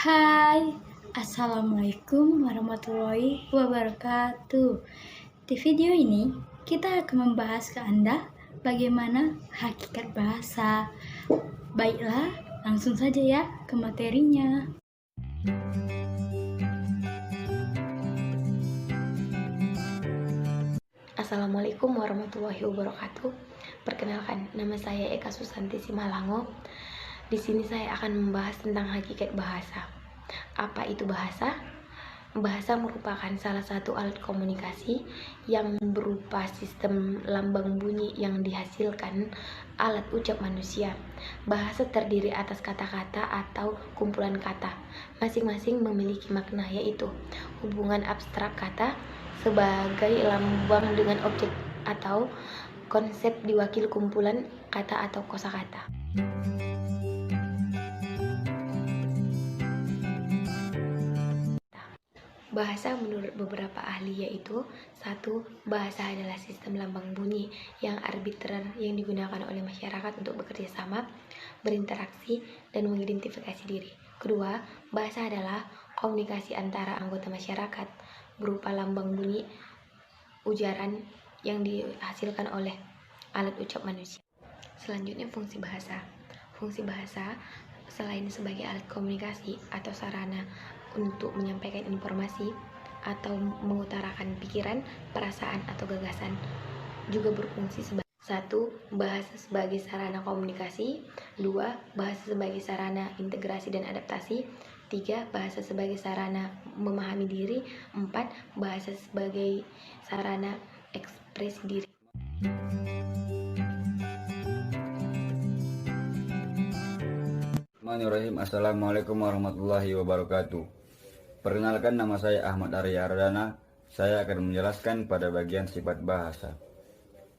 Hai, Assalamualaikum warahmatullahi wabarakatuh. Di video ini, kita akan membahas ke Anda bagaimana hakikat bahasa. Baiklah, langsung saja ya ke materinya. Assalamualaikum warahmatullahi wabarakatuh. Perkenalkan, nama saya Eka Susanti Simalango. Di sini saya akan membahas tentang hakikat bahasa. Apa itu bahasa? Bahasa merupakan salah satu alat komunikasi yang berupa sistem lambang bunyi yang dihasilkan alat ucap manusia. Bahasa terdiri atas kata-kata atau kumpulan kata. Masing-masing memiliki makna, yaitu hubungan abstrak kata sebagai lambang dengan objek atau konsep diwakili kumpulan kata atau kosakata. Bahasa menurut beberapa ahli yaitu: 1. Bahasa adalah sistem lambang bunyi yang arbitrer yang digunakan oleh masyarakat untuk bekerja sama, berinteraksi, dan mengidentifikasi diri. Kedua, bahasa adalah komunikasi antara anggota masyarakat berupa lambang bunyi ujaran yang dihasilkan oleh alat ucap manusia. Selanjutnya, fungsi bahasa. Fungsi bahasa selain sebagai alat komunikasi atau sarana untuk menyampaikan informasi atau mengutarakan pikiran, perasaan, atau gagasan, juga berfungsi sebagai: 1. Bahasa sebagai sarana komunikasi. 2. Bahasa sebagai sarana integrasi dan adaptasi. 3. Bahasa sebagai sarana memahami diri. 4. Bahasa sebagai sarana ekspresi diri. Bismillahirrahmanirrahim. Assalamualaikum warahmatullahi wabarakatuh. Perkenalkan, nama saya Ahmad Arya Ardana. Saya akan menjelaskan pada bagian sifat bahasa.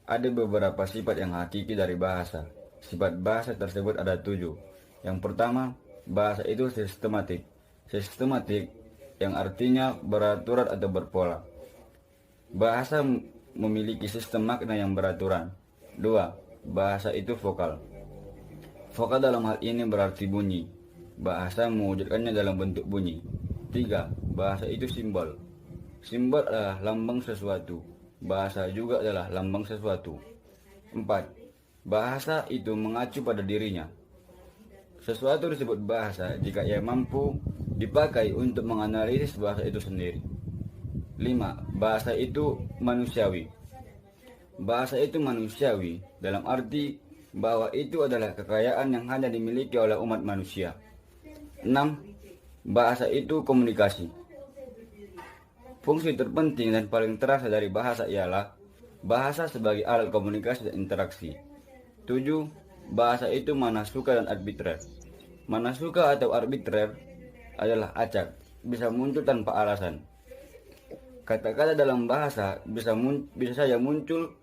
Ada beberapa sifat yang hakiki dari bahasa. Sifat bahasa tersebut ada 7. Yang pertama, bahasa itu sistematik. Sistematik yang artinya beraturan atau berpola. Bahasa memiliki sistem makna yang beraturan. 2. Bahasa itu vokal. Vokal dalam hal ini berarti bunyi. Bahasa mewujudkannya dalam bentuk bunyi. 3. Bahasa itu simbol. Simbol adalah lambang sesuatu. Bahasa juga adalah lambang sesuatu. 4. Bahasa itu mengacu pada dirinya. Sesuatu disebut bahasa jika ia mampu dipakai untuk menganalisis bahasa itu sendiri. 5. Bahasa itu manusiawi. Bahasa itu manusiawi dalam arti bahwa itu adalah kekayaan yang hanya dimiliki oleh umat manusia. 6. Bahasa itu komunikasi. Fungsi terpenting dan paling terasa dari bahasa ialah bahasa sebagai alat komunikasi dan interaksi. 7. Bahasa itu manasuka dan arbitrer. Manasuka atau arbitrer adalah acak, bisa muncul tanpa alasan. Kata-kata dalam bahasa bisa saja muncul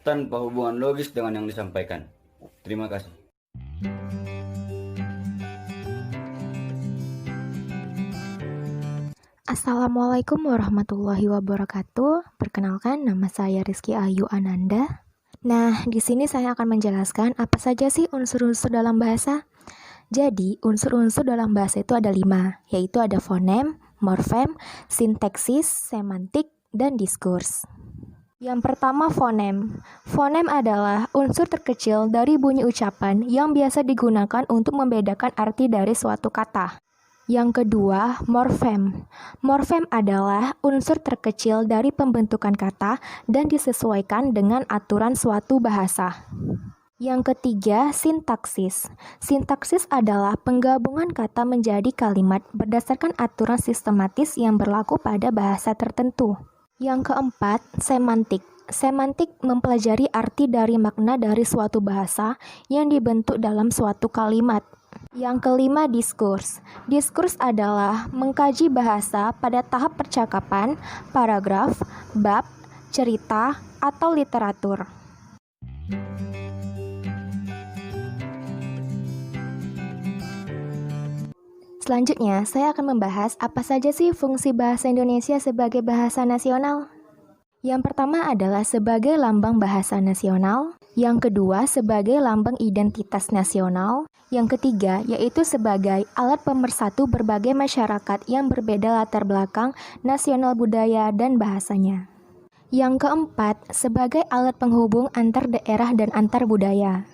tanpa hubungan logis dengan yang disampaikan. Terima kasih. Assalamualaikum warahmatullahi wabarakatuh. Perkenalkan, nama saya Rizky Ayu Ananda. Nah, di sini saya akan menjelaskan apa saja sih unsur-unsur dalam bahasa. Jadi, unsur-unsur dalam bahasa itu ada 5, yaitu ada fonem, morfem, sintaksis, semantik, dan diskurs. Yang pertama, fonem. Fonem adalah unsur terkecil dari bunyi ucapan yang biasa digunakan untuk membedakan arti dari suatu kata. Yang kedua, morfem. Morfem adalah unsur terkecil dari pembentukan kata dan disesuaikan dengan aturan suatu bahasa. Yang ketiga, sintaksis. Sintaksis adalah penggabungan kata menjadi kalimat berdasarkan aturan sistematis yang berlaku pada bahasa tertentu. Yang keempat, semantik. Semantik mempelajari arti dari makna dari suatu bahasa yang dibentuk dalam suatu kalimat. Yang kelima, diskurs. Diskurs adalah mengkaji bahasa pada tahap percakapan, paragraf, bab, cerita, atau literatur. Selanjutnya, saya akan membahas apa saja sih fungsi bahasa Indonesia sebagai bahasa nasional. Yang pertama adalah sebagai lambang bahasa nasional. Yang kedua, sebagai lambang identitas nasional. Yang ketiga, yaitu sebagai alat pemersatu berbagai masyarakat yang berbeda latar belakang, nasional budaya, dan bahasanya. Yang keempat, sebagai alat penghubung antar daerah dan antar budaya.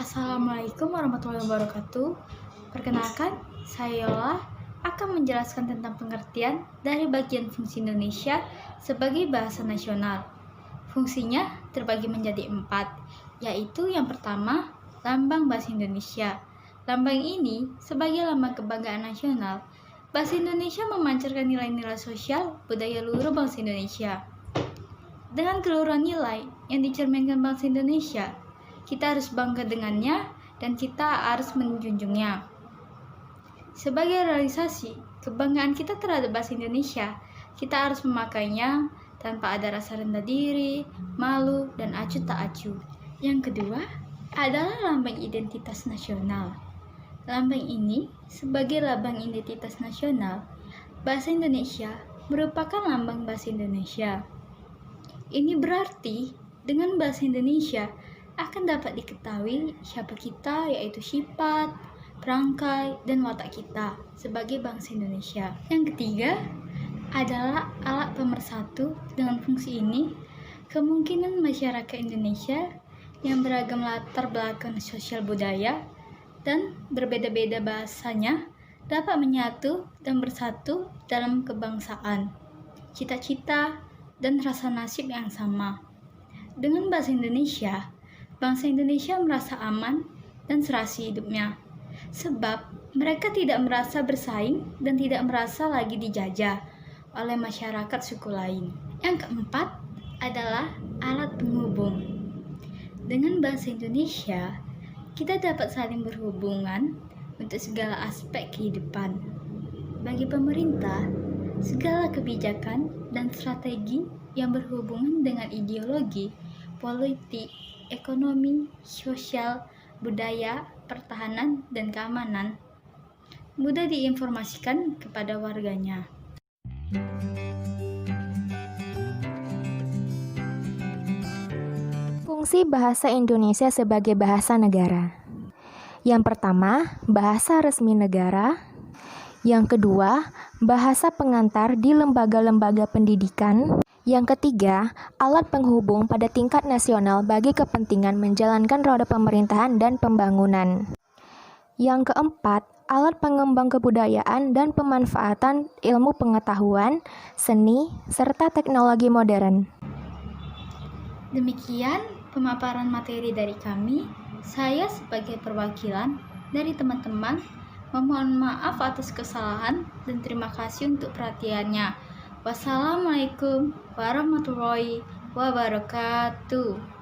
Assalamualaikum warahmatullahi wabarakatuh. Perkenalkan, saya Yola akan menjelaskan tentang pengertian dari bagian fungsi Indonesia sebagai bahasa nasional. Fungsinya terbagi menjadi 4, yaitu yang pertama, lambang bahasa Indonesia. Lambang ini sebagai lambang kebanggaan nasional. Bahasa Indonesia memancarkan nilai-nilai sosial budaya luhur bangsa Indonesia. Dengan keluruhan nilai yang dicerminkan bangsa Indonesia, kita harus bangga dengannya dan kita harus menjunjungnya. Sebagai realisasi kebanggaan kita terhadap bahasa Indonesia, kita harus memakainya tanpa ada rasa rendah diri, malu, dan acuh tak acuh. Yang kedua adalah lambang identitas nasional. Lambang ini sebagai lambang identitas nasional, bahasa Indonesia merupakan lambang bahasa Indonesia. Ini berarti dengan bahasa Indonesia akan dapat diketahui siapa kita, yaitu sifat, perangkai, dan watak kita sebagai bangsa Indonesia. Yang ketiga adalah alat pemersatu. Dengan fungsi ini, kemungkinan masyarakat Indonesia yang beragam latar belakang sosial budaya dan berbeda-beda bahasanya dapat menyatu dan bersatu dalam kebangsaan, cita-cita, dan rasa nasib yang sama. Dengan bahasa Indonesia, bangsa Indonesia merasa aman dan serasi hidupnya, sebab mereka tidak merasa bersaing dan tidak merasa lagi dijajah oleh masyarakat suku lain. Yang keempat adalah alat penghubung. Dengan bahasa Indonesia, kita dapat saling berhubungan untuk segala aspek kehidupan. Bagi pemerintah, segala kebijakan dan strategi yang berhubungan dengan ideologi, politik, ekonomi, sosial, budaya, pertahanan, dan keamanan mudah diinformasikan kepada warganya. Fungsi bahasa Indonesia sebagai bahasa negara. Yang pertama, bahasa resmi negara. Yang kedua, bahasa pengantar di lembaga-lembaga pendidikan. Yang ketiga, alat penghubung pada tingkat nasional bagi kepentingan menjalankan roda pemerintahan dan pembangunan. Yang keempat, alat pengembang kebudayaan dan pemanfaatan ilmu pengetahuan, seni, serta teknologi modern. Demikian pemaparan materi dari kami. Saya sebagai perwakilan dari teman-teman memohon maaf atas kesalahan dan terima kasih untuk perhatiannya. Wassalamualaikum warahmatullahi wabarakatuh.